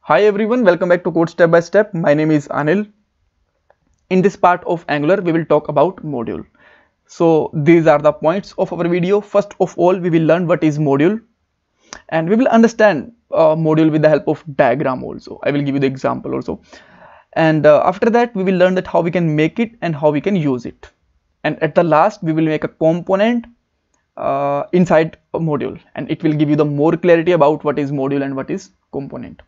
Hi everyone, welcome back to Code Step by Step. My name is Anil. In this part of Angular, we will talk about module. So these are the points of our video. First of all, we will learn what is module, and we will understand module with the help of diagram also. I will give you the example also. And after that, we will learn that how we can make it and how we can use it. And at the last, we will make a component inside a module, and it will give you the more clarity about what is module and what is component.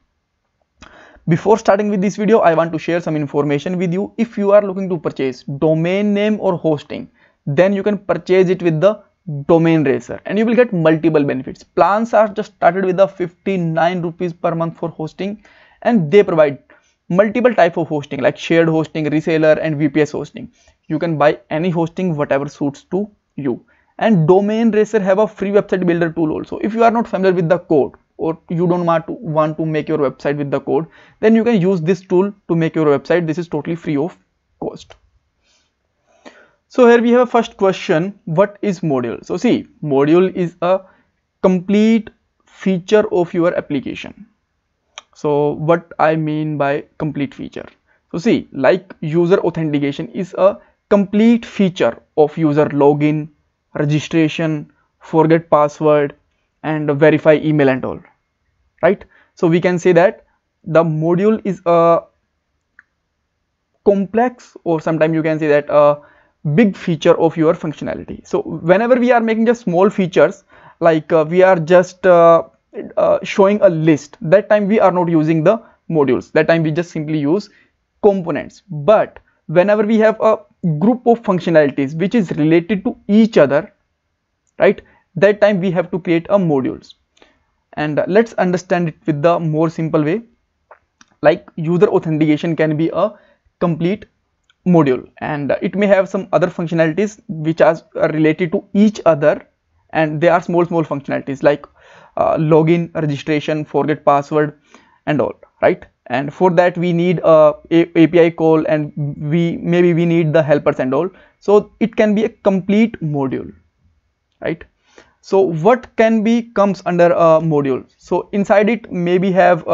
Before starting with this video, I want to share some information with you. If you are looking to purchase domain name or hosting, then you can purchase it with the Domain Racer and you will get multiple benefits. Plans are just started with the 59 rupees per month for hosting, and they provide multiple type of hosting like shared hosting, reseller and VPS hosting. You can buy any hosting whatever suits to you. And Domain Racer have a free website builder tool also. If you are not familiar with the code, or you don't want to make your website with the code, then you can use this tool to make your website. This is totally free of cost. So here we have a first question: what is module? So see, module is a complete feature of your application. So what I mean by complete feature? So see, like user authentication is a complete feature of user login, registration, forget password and verify email and all, right? So we can say that the module is a complex, or sometimes you can say that a big feature of your functionality. So whenever we are making just small features, like we are just showing a list, that time we are not using the modules, that time we just simply use components. But whenever we have a group of functionalities which is related to each other, right, that time we have to create a modules. And let's understand it with the more simple way. Like user authentication can be a complete module, and it may have some other functionalities which are related to each other, and they are small functionalities like login, registration, forget password and all, right? And for that we need a API call, and maybe we need the helpers and all. So it can be a complete module, right? So what can be comes under a module? So inside it maybe have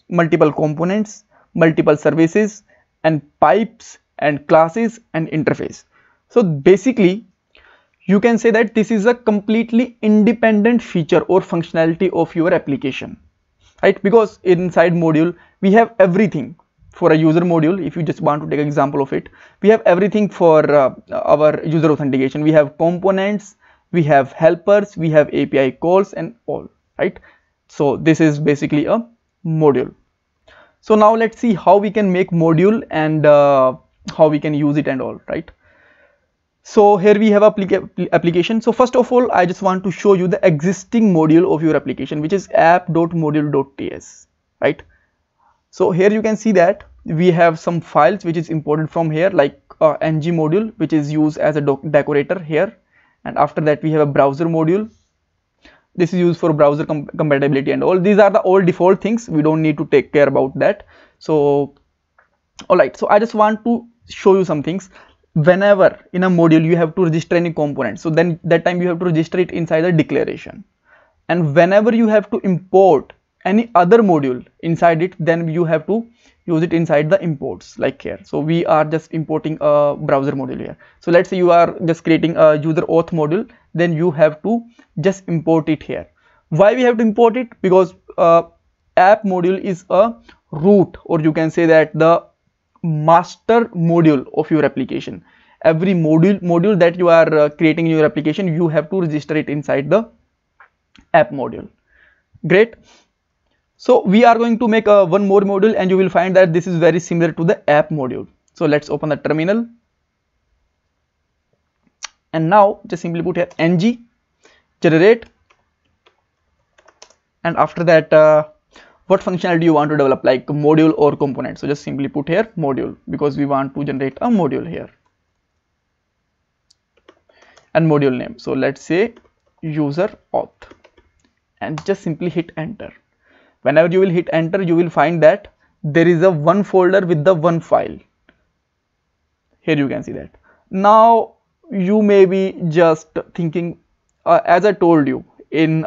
multiple components, multiple services and pipes and classes and interface. So basically you can say that this is a completely independent feature or functionality of your application, right? Because inside module we have everything. For a user module, if you just want to take an example of it, we have everything for our user authentication. We have components, we have helpers, we have API calls and all, right? So this is basically a module. So now let's see how we can make module and how we can use it and all, right? So here we have application. So first of all, I just want to show you the existing module of your application, which is app.module.ts, right? So here you can see that we have some files which is imported from here, like ng module, which is used as a decorator here. And after that we have a browser module. This is used for browser compatibility and all. These are the all default things, we don't need to take care about that. So all right, so I just want to show you some things. Whenever in a module you have to register any component, so then that time you have to register it inside the declaration. And whenever you have to import any other module inside it, then you have to use it inside the imports, like here. So we are just importing a browser module here. So let's say you are just creating a user auth module, then you have to just import it here. Why we have to import it? Because app module is a root, or you can say that the master module of your application. Every module that you are creating in your application, you have to register it inside the app module. Great. So we are going to make one more module, and you will find that this is very similar to the app module. So let's open the terminal, and now just simply put here ng generate, and after that what functionality do you want to develop, like module or component. So just simply put here module, because we want to generate a module here. And module name, so let's say user auth, and just simply hit enter. Whenever you will hit enter, you will find that there is a one folder with the one file. Here you can see that. Now you may be just thinking, as I told you, in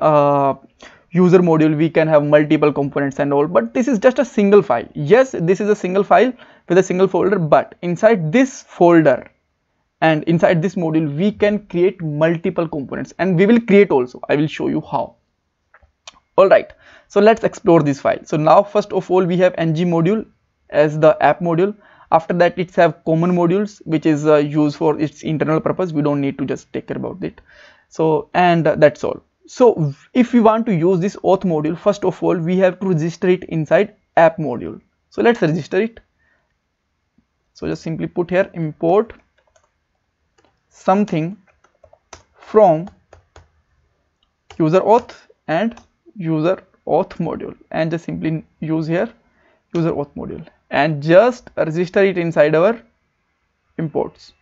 user module we can have multiple components and all, but this is just a single file. Yes, this is a single file with a single folder, but inside this folder and inside this module we can create multiple components, and we will create also. I will show you how. All right, so let's explore this file. So now first of all we have ng module as the app module. After that it's have common modules which is used for its internal purpose. We don't need to just take care about it. So and that's all. So if we want to use this auth module, first of all we have to register it inside app module. So let's register it. So just simply put here import something from user auth and user auth module, and just simply use here user auth module and just register it inside our imports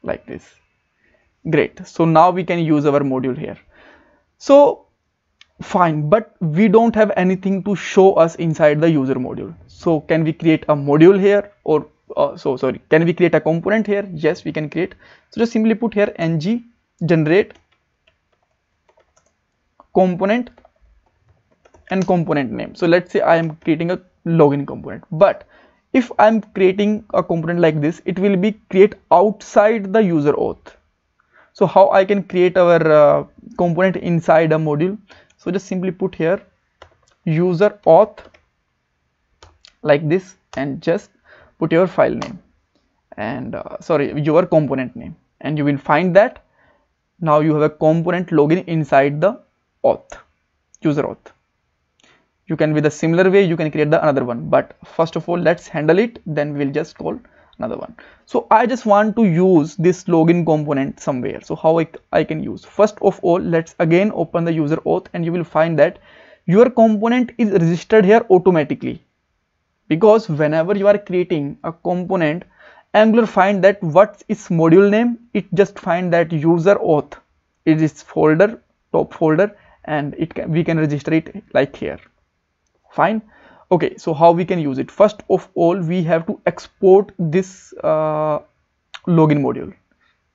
like this. Great. So now we can use our module here. So fine, but we don't have anything to show us inside the user module. So can we create a module here, or can we create a component here? Yes, we can create. So just simply put here ng generate component and component name. So let's say I am creating a login component, but if I'm creating a component like this, it will be create outside the user auth. So how I can create our component inside a module? So just simply put here user auth like this, and just put your file name and your component name, and you will find that now you have a component login inside the auth, user auth. You can, with a similar way you can create the another one, but first of all let's handle it, then we'll just call another one. So I just want to use this login component somewhere. So how I can use? First of all, let's again open the user auth, and you will find that your component is registered here automatically, because whenever you are creating a component, Angular find that what's its module name, it just find that user auth is its folder, top folder, and we can register it like here. Fine. Okay, so how we can use it? First of all we have to export this login module.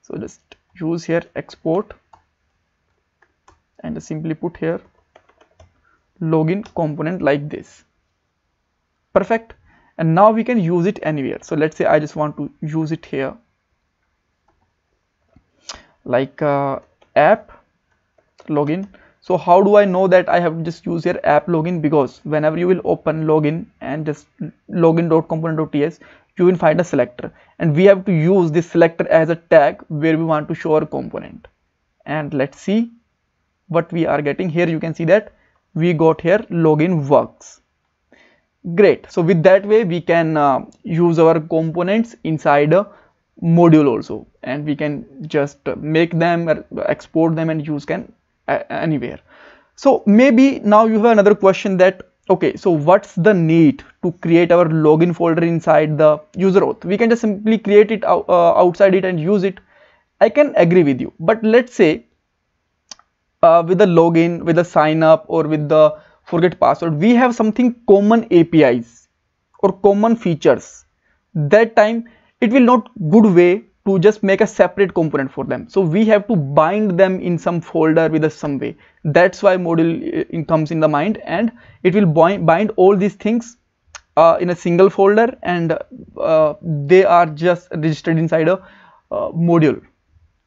So just use here export and just simply put here login component like this. Perfect. And now we can use it anywhere. So let's say I just want to use it here like app login. So how do I know that I have to just use here app login? Because whenever you will open login and just login.component.ts, you will find a selector, and we have to use this selector as a tag where we want to show our component. And let's see what we are getting here. You can see that we got here login works. Great. So with that way we can use our components inside a module also, and we can just make them, export them, and use can anywhere. So maybe now you have another question that okay, so what's the need to create our login folder inside the user auth? We can just simply create it outside it and use it. I can agree with you, but let's say with the login, with the sign up, or with the forget password, we have something common APIs or common features. That time it will not good way to just make a separate component for them. So we have to bind them in some folder with some way. That's why module comes in the mind, and it will bind all these things in a single folder, and they are just registered inside a module,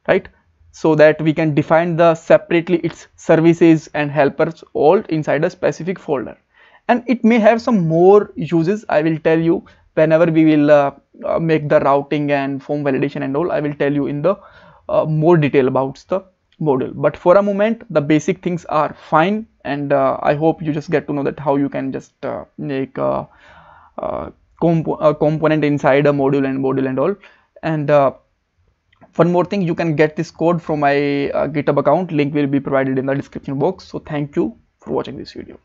right? So that we can define the separately its services and helpers all inside a specific folder. And it may have some more uses. I will tell you whenever we will make the routing and form validation and all. I will tell you in the more detail about the module, but for a moment the basic things are fine, and I hope you just get to know that how you can just make a component inside a module and all. And one more thing, you can get this code from my GitHub account. Link will be provided in the description box. So thank you for watching this video.